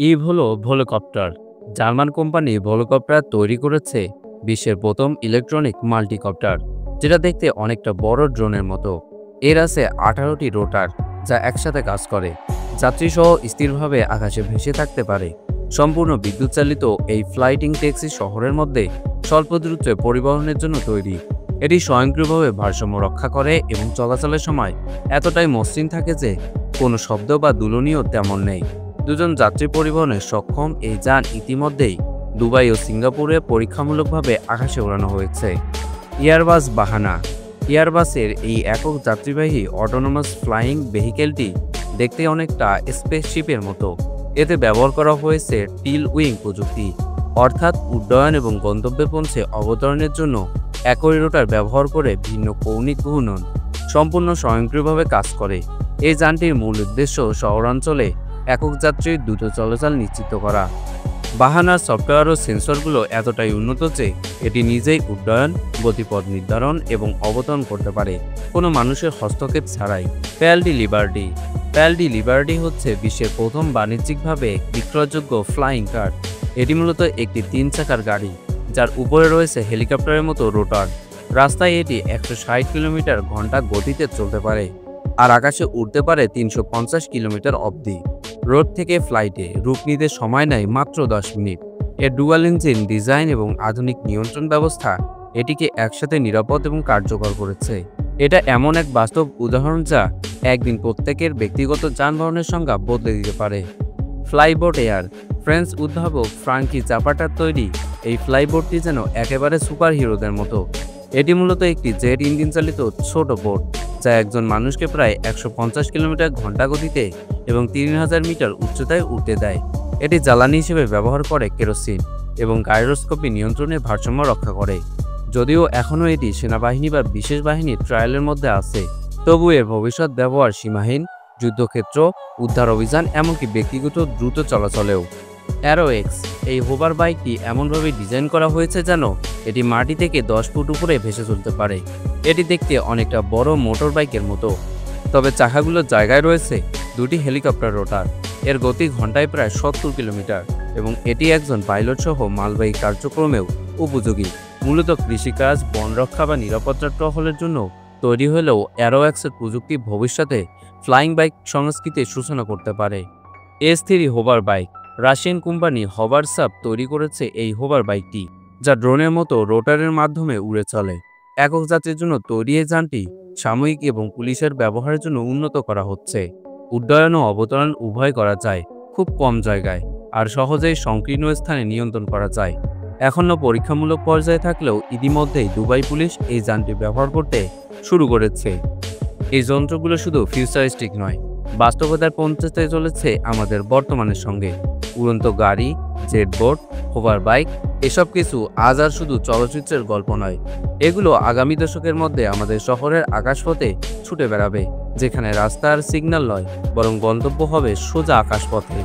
Eve হলো ভোলোকপ্টার। German company ভোলোকপ্টার তৈরি করেছে বিশ্বের প্রথম ইলেকট্রনিক মাল্টিকপ্টার, যেটা দেখতে অনেকটা বড় ড্রোনের মতো। এর আছে 18টি রোটার, যা একসাথে কাজ করে। যাত্রীসহ স্থিরভাবে আকাশে ভেসে থাকতে পারে। সম্পূর্ণ বিদ্যুৎ চালিত এই ফ্লাইটিং ট্যাক্সি শহরের মধ্যে স্বল্প দূরত্বে পরিবহনের জন্য তৈরি। এটি স্বয়ংক্রিয়ভাবে ভারসাম্য রক্ষা করে এবং চলাচলের সময় এতটাই মসৃণ থাকে যে কোনো শব্দ বা দুলনীয় তেমন নেই। দুজন যাত্রী পরিবহনে সক্ষম এই যান ইতিমধ্যেই দুবাই ও সিঙ্গাপুরে পরীক্ষামূলকভাবে আকাশে ওড়ানো হয়েছে। এয়ারবাস বাহানা। এয়ারবাসের এই একক যাত্রীবাহী অটোনোমাস ফ্লাইং ভেহিকেলটি দেখতে অনেকটা স্পেসশিপের মতো। এতে ব্যবহার করা হয়েছে টিল উইং প্রযুক্তি, অর্থাৎ উড্ডয়ন এবং গন্তব্যে পৌঁছে অবতরণের জন্য একই রোটার ব্যবহার করে ভিন্ন কৌণিক ঘূর্ণন সম্পূর্ণ স্বয়ংক্রিয়ভাবে কাজ করে। এই যানটির মূল উদ্দেশ্য শহরাঞ্চলে একক যাত্রীর দ্রুত চলাচল নিশ্চিত করা। বাহানার সফটওয়্যার ও সেন্সরগুলো এতটাই উন্নত যে এটি নিজেই উড্ডয়ন, গতিপথ নির্ধারণ এবং অবতরণ করতে পারে কোনো মানুষের হস্তক্ষেপ ছাড়াই। প্যাল লিবার্টি। প্যাল লিবার্টি হচ্ছে বিশ্বের প্রথম বাণিজ্যিকভাবে বিক্রয়যোগ্য ফ্লাইং কার। এটি মূলত একটি 3 চাকার গাড়ি, যার উপরে রয়েছে হেলিকপ্টারের মতো রোটার। রাস্তায় এটি 160 কিলোমিটার/ঘন্টা গতিতে চলতে পারে, আর আকাশে উড়তে পারে 350 কিলোমিটার অবধি। রোড থেকে ফ্লাইটে রূপ নিতে সময় নেয় মাত্র 10 মিনিট। এর ডুয়াল ইঞ্জিন ডিজাইন এবং আধুনিক নিয়ন্ত্রণ ব্যবস্থা এটিকে একসাথে নিরাপদ এবং কার্যকর করেছে। এটা এমন এক বাস্তব উদাহরণ যা একদিন প্রত্যেকের ব্যক্তিগত যানবাহনের সংজ্ঞা বদলে দিতে পারে। ফ্লাইবোট এয়ার। ফ্রেঞ্চ উদ্ভাবক ফ্রাঙ্কি জাপাটার তৈরি এই ফ্লাইবোটটি যেন একেবারে সুপার হিরোদের মতো। এটি মূলত একটি জেট ইঞ্জিন চালিত ছোট বোট, যা একজন মানুষকে প্রায় 150 কিলোমিটার/ঘন্টা গতিতে এবং 3000 মিটার উচ্চতায় উঠতে দেয়। এটি জ্বালানি হিসেবে ব্যবহার করে কেরোসিন এবং গাইরোস্কোপি নিয়ন্ত্রণে ভারসাম্য রক্ষা করে। যদিও এখনও এটি সেনাবাহিনী বা বিশেষ বাহিনীর ট্রায়ালের মধ্যে আছে, তবু এর ভবিষ্যৎ ব্যবহার সীমাহীন, যুদ্ধক্ষেত্র, উদ্ধার অভিযান, এমনকি ব্যক্তিগত দ্রুত চলাচলেও। অ্যারোএক্স। এই হোভার বাইকটি এমনভাবে ডিজাইন করা হয়েছে যেন এটি মাটি থেকে 10 ফুট উপরে ভেসে চলতে পারে। এটি দেখতে অনেকটা বড় মোটর বাইকের মতো, তবে চাকাগুলোর জায়গায় রয়েছে 2টি হেলিকপ্টার রোটার। এর গতি ঘন্টায় প্রায় 70 কিলোমিটার এবং এটি একজন পাইলট সহ মালবাহী কার্যক্রমেও উপযোগী। মূলত কৃষিকাজ, বনরক্ষা বা নিরাপত্তা টহলের জন্য তৈরি হলেও অ্যারোএক্সের প্রযুক্তি ভবিষ্যতে ফ্লাইং বাইক সংস্কৃতির সূচনা করতে পারে। S3 hover bike. Russian company Hoversurf তৈরি করেছে এই হোভার বাইকটি, যা ড্রোনের মতো রোটারের মাধ্যমে উড়ে চলে। একক যাত্রীর জন্য তৈরি এই যানটি সাময়িক এবং পুলিশের ব্যবহারের জন্য উন্নত করা হচ্ছে। উড্ডয়ন ও অবতরণ উভয় করা যায় খুব কম জায়গায়, আর সহজেই সংকীর্ণ স্থানে নিয়ন্ত্রণ করা যায়। এখনও পরীক্ষামূলক পর্যায়ে থাকলেও ইতিমধ্যেই দুবাই পুলিশ এই যানটি ব্যবহার করতে শুরু করেছে। এই যন্ত্রগুলো শুধু ফিউচারিস্টিক নয়, বাস্তবতায় পৌঁছতে চলেছে আমাদের বর্তমানের সঙ্গে। উড়ন্ত গাড়ি, জেটবোট, হোভার বাইক, এসব কিছু আজ আর শুধু চলচ্চিত্রের গল্প নয়। এগুলো আগামী দশকের মধ্যে আমাদের শহরের আকাশপথে ছুটে বেড়াবে, যেখানে রাস্তা আর সিগন্যাল নয়, বরং গন্তব্য হবে সোজা আকাশপথে।